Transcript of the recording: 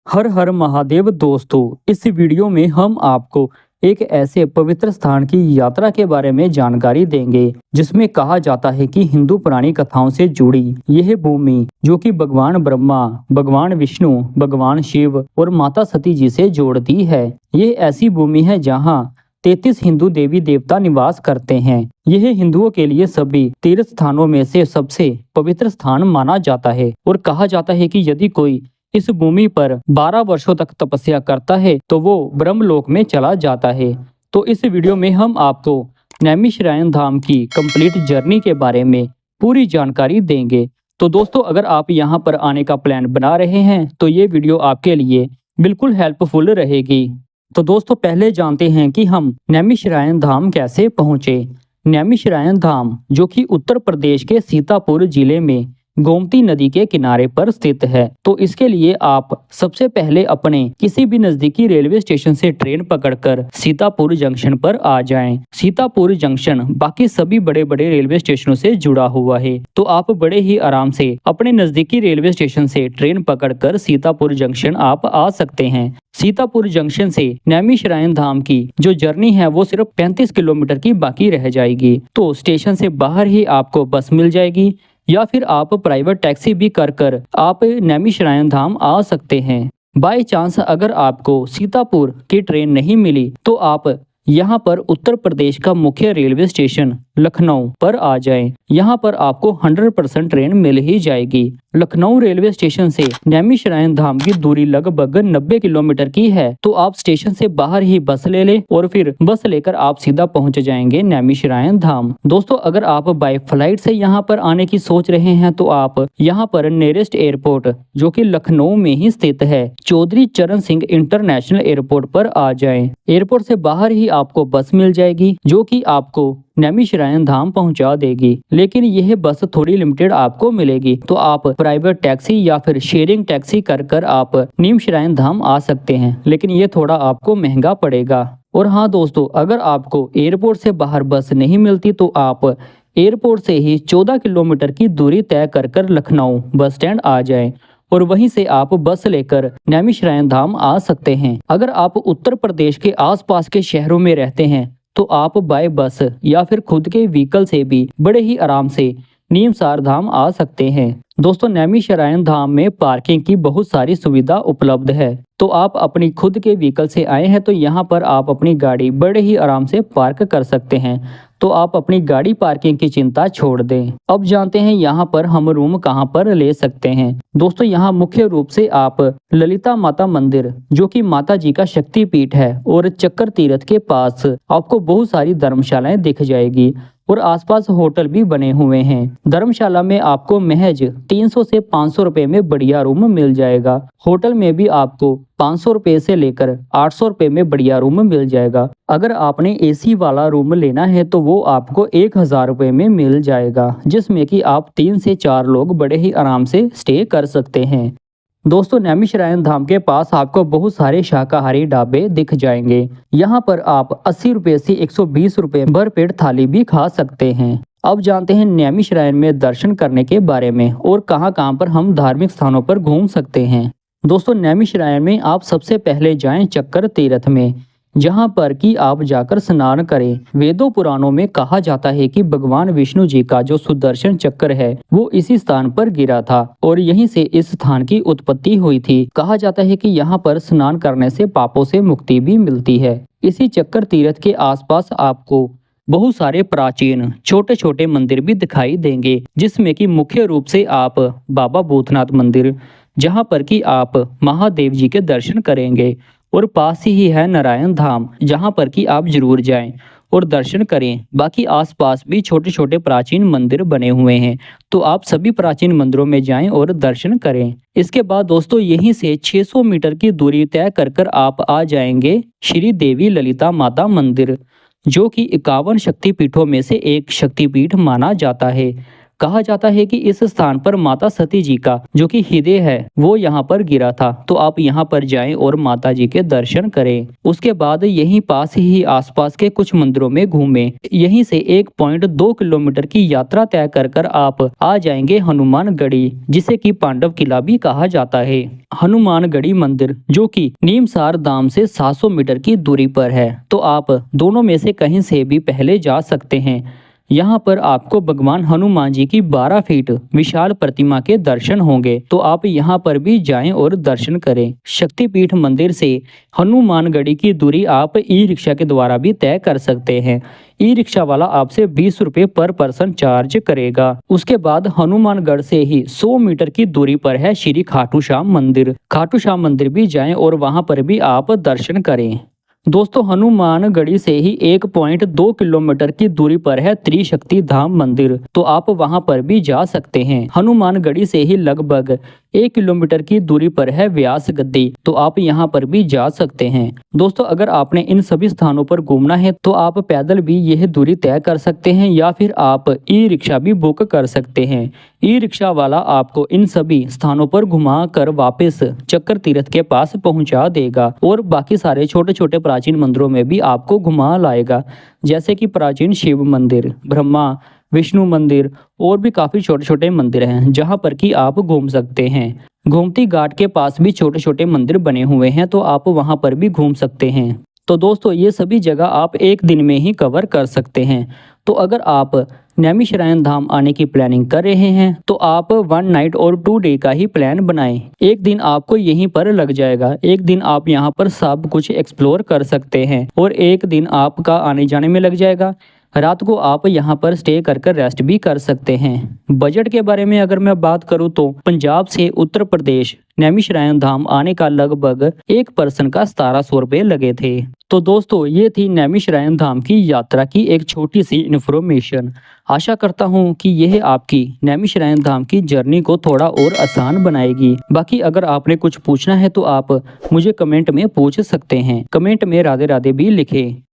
हर हर महादेव दोस्तों, इस वीडियो में हम आपको एक ऐसे पवित्र स्थान की यात्रा के बारे में जानकारी देंगे जिसमें कहा जाता है कि हिंदू पुरानी कथाओं से जुड़ी यह भूमि जो कि भगवान ब्रह्मा, भगवान विष्णु, भगवान शिव और माता सती जी से जोड़ती है। यह ऐसी भूमि है जहां 33 हिंदू देवी देवता निवास करते हैं। यह हिंदुओं के लिए सभी तीर्थ स्थानों में से सबसे पवित्र स्थान माना जाता है और कहा जाता है कि यदि कोई इस भूमि पर 12 वर्षों तक तपस्या करता है तो वो ब्रह्मलोक में चला जाता है। तो इस वीडियो में हम आपको नैमिषारण्य धाम की कंप्लीट जर्नी के बारे में पूरी जानकारी देंगे। तो दोस्तों, अगर आप यहाँ पर आने का प्लान बना रहे हैं तो ये वीडियो आपके लिए बिल्कुल हेल्पफुल रहेगी। तो दोस्तों, पहले जानते हैं कि हम नैमिषारण्य धाम कैसे पहुँचे। नैमिषारण्य धाम जो कि उत्तर प्रदेश के सीतापुर जिले में गोमती नदी के किनारे पर स्थित है। तो इसके लिए आप सबसे पहले अपने किसी भी नजदीकी रेलवे स्टेशन से ट्रेन पकड़कर सीतापुर जंक्शन पर आ जाएं। सीतापुर जंक्शन बाकी सभी बड़े बड़े रेलवे स्टेशनों से जुड़ा हुआ है, तो आप बड़े ही आराम से अपने नजदीकी रेलवे स्टेशन से ट्रेन पकड़कर सीतापुर जंक्शन आप आ सकते हैं। सीतापुर जंक्शन से नैमिषारण्य धाम की जो जर्नी है वो सिर्फ 35 किलोमीटर की बाकी रह जाएगी। तो स्टेशन से बाहर ही आपको बस मिल जाएगी या फिर आप प्राइवेट टैक्सी भी कर आप नैमिषारण्य धाम आ सकते हैं। बाय चांस अगर आपको सीतापुर की ट्रेन नहीं मिली तो आप यहाँ पर उत्तर प्रदेश का मुख्य रेलवे स्टेशन लखनऊ पर आ जाएं। यहाँ पर आपको 100% ट्रेन मिल ही जाएगी। लखनऊ रेलवे स्टेशन से नैमिषारण्य धाम की दूरी लगभग 90 किलोमीटर की है। तो आप स्टेशन से बाहर ही बस ले लें और फिर बस लेकर आप सीधा पहुंच जाएंगे नैमिषारण्य धाम। दोस्तों, अगर आप बाय फ्लाइट से यहाँ पर आने की सोच रहे हैं तो आप यहाँ पर नियरेस्ट एयरपोर्ट जो कि लखनऊ में ही स्थित है, चौधरी चरण सिंह इंटरनेशनल एयरपोर्ट पर आ जाएं। एयरपोर्ट से बाहर ही आपको बस मिल जाएगी जो कि आपको नैमिषारण्य धाम पहुंचा देगी, लेकिन यह बस थोड़ी लिमिटेड आपको मिलेगी। तो आप प्राइवेट टैक्सी या फिर शेयरिंग टैक्सी कर आप नैमिषारण्य धाम आ सकते हैं, लेकिन ये थोड़ा आपको महंगा पड़ेगा। और हाँ दोस्तों, अगर आपको एयरपोर्ट से बाहर बस नहीं मिलती तो आप एयरपोर्ट से ही 14 किलोमीटर की दूरी तय कर लखनऊ बस स्टैंड आ जाएं और वहीं से आप बस लेकर नैमिषारण्य धाम आ सकते हैं। अगर आप उत्तर प्रदेश के आसपास के शहरों में रहते हैं तो आप बाय बस या फिर खुद के व्हीकल से भी बड़े ही आराम से नीमसार धाम आ सकते हैं। दोस्तों, नैमिषारण्य धाम में पार्किंग की बहुत सारी सुविधा उपलब्ध है। तो आप अपनी खुद के व्हीकल से आए हैं तो यहाँ पर आप अपनी गाड़ी बड़े ही आराम से पार्क कर सकते हैं। तो आप अपनी गाड़ी पार्किंग की चिंता छोड़ दें। अब जानते हैं यहाँ पर हम रूम कहाँ पर ले सकते हैं। दोस्तों, यहाँ मुख्य रूप से आप ललिता माता मंदिर जो कि माता जी का शक्ति पीठ है और चक्कर तीर्थ के पास आपको बहुत सारी धर्मशालाएं दिख जाएगी और आसपास होटल भी बने हुए हैं। धर्मशाला में आपको महज 300 से 500 रुपए में बढ़िया रूम मिल जाएगा। होटल में भी आपको 500 रुपए से लेकर 800 रुपए में बढ़िया रूम मिल जाएगा। अगर आपने एसी वाला रूम लेना है तो वो आपको 1000 रुपए में मिल जाएगा, जिसमें कि आप 3 से 4 लोग बड़े ही आराम से स्टे कर सकते हैं। दोस्तों, नैमिषारण्य धाम के पास आपको बहुत सारे शाकाहारी ढाबे दिख जाएंगे। यहाँ पर आप 80 रुपए से 120 रुपए भरपेट थाली भी खा सकते हैं। अब जानते हैं नैमिषारण्य में दर्शन करने के बारे में और कहाँ पर हम धार्मिक स्थानों पर घूम सकते हैं। दोस्तों, नैमिषारण्य में आप सबसे पहले जाएं चक्कर तीर्थ में, जहां पर कि आप जाकर स्नान करें। वेदों पुराणों में कहा जाता है कि भगवान विष्णु जी का जो सुदर्शन चक्र है वो इसी स्थान पर गिरा था और यहीं से इस स्थान की उत्पत्ति हुई थी। कहा जाता है कि यहाँ पर स्नान करने से पापों से मुक्ति भी मिलती है। इसी चक्कर तीर्थ के आसपास आपको बहुत सारे प्राचीन छोटे छोटे मंदिर भी दिखाई देंगे, जिसमें कि मुख्य रूप से आप बाबा भूतनाथ मंदिर, जहाँ पर कि आप महादेव जी के दर्शन करेंगे, और पास ही है नारायण धाम, जहां पर कि आप जरूर जाएं और दर्शन करें। बाकी आसपास भी छोटे छोटे प्राचीन मंदिर बने हुए हैं, तो आप सभी प्राचीन मंदिरों में जाएं और दर्शन करें। इसके बाद दोस्तों, यहीं से 600 मीटर की दूरी तय कर आप आ जाएंगे श्री देवी ललिता माता मंदिर, जो कि 51 शक्तिपीठों में से एक शक्तिपीठ माना जाता है। कहा जाता है कि इस स्थान पर माता सती जी का जो कि हृदय है वो यहाँ पर गिरा था। तो आप यहाँ पर जाएं और माता जी के दर्शन करें। उसके बाद यहीं पास ही आसपास के कुछ मंदिरों में घूमें। यहीं से 1.2 किलोमीटर की यात्रा तय कर आप आ जाएंगे हनुमानगढ़ी, जिसे कि पांडव किला भी कहा जाता है। हनुमानगढ़ी मंदिर जो कि नीमसार धाम से 700 मीटर की दूरी पर है, तो आप दोनों में से कहीं से भी पहले जा सकते हैं। यहाँ पर आपको भगवान हनुमान जी की 12 फीट विशाल प्रतिमा के दर्शन होंगे, तो आप यहाँ पर भी जाएं और दर्शन करें। शक्तिपीठ मंदिर से हनुमानगढ़ी की दूरी आप ई रिक्शा के द्वारा भी तय कर सकते हैं। ई रिक्शा वाला आपसे 20 रुपये पर पर्सन चार्ज करेगा। उसके बाद हनुमानगढ़ से ही 100 मीटर की दूरी पर है श्री खाटू श्याम मंदिर। खाटू श्याम मंदिर भी जाएं और वहां पर भी आप दर्शन करें। दोस्तों, हनुमानगढ़ी से ही 1.2 किलोमीटर की दूरी पर है त्रिशक्ति धाम मंदिर, तो आप वहां पर भी जा सकते हैं। हनुमानगढ़ी से ही लगभग 1 किलोमीटर की दूरी पर है व्यास गद्दी, तो आप यहां पर भी जा सकते हैं। दोस्तों, अगर आपने इन सभी स्थानों पर घूमना है तो आप पैदल भी यह दूरी तय कर सकते हैं या फिर आप ई रिक्शा भी बुक कर सकते हैं। ई रिक्शा वाला आपको इन सभी स्थानों पर घुमा कर वापस चक्कर तीर्थ के पास पहुंचा देगा और बाकी सारे छोटे छोटे प्राचीन मंदिरों में भी आपको घुमा लाएगा, जैसे कि प्राचीन शिव मंदिर, ब्रह्मा विष्णु मंदिर और भी काफ़ी छोटे छोटे मंदिर हैं जहां पर कि आप घूम सकते हैं। गोमती घाट के पास भी छोटे छोटे मंदिर बने हुए हैं, तो आप वहां पर भी घूम सकते हैं। तो दोस्तों, ये सभी जगह आप एक दिन में ही कवर कर सकते हैं। तो अगर आप नैमिषारण्य धाम आने की प्लानिंग कर रहे हैं तो आप 1 नाइट और 2 डे का ही प्लान बनाएं। एक दिन आपको यहीं पर लग जाएगा, एक दिन आप यहां पर सब कुछ एक्सप्लोर कर सकते हैं और एक दिन आपका आने जाने में लग जाएगा। रात को आप यहां पर स्टे कर रेस्ट भी कर सकते हैं। बजट के बारे में अगर मैं बात करूं तो पंजाब से उत्तर प्रदेश नैमिषारण्य धाम आने का लगभग एक पर्सन का 1700 रुपये लगे थे। तो दोस्तों, ये थी नैमिषारण्य धाम की यात्रा की एक छोटी सी इन्फॉर्मेशन। आशा करता हूँ कि यह आपकी नैमिषारण्य धाम की जर्नी को थोड़ा और आसान बनाएगी। बाकी अगर आपने कुछ पूछना है तो आप मुझे कमेंट में पूछ सकते हैं। कमेंट में राधे राधे भी लिखें।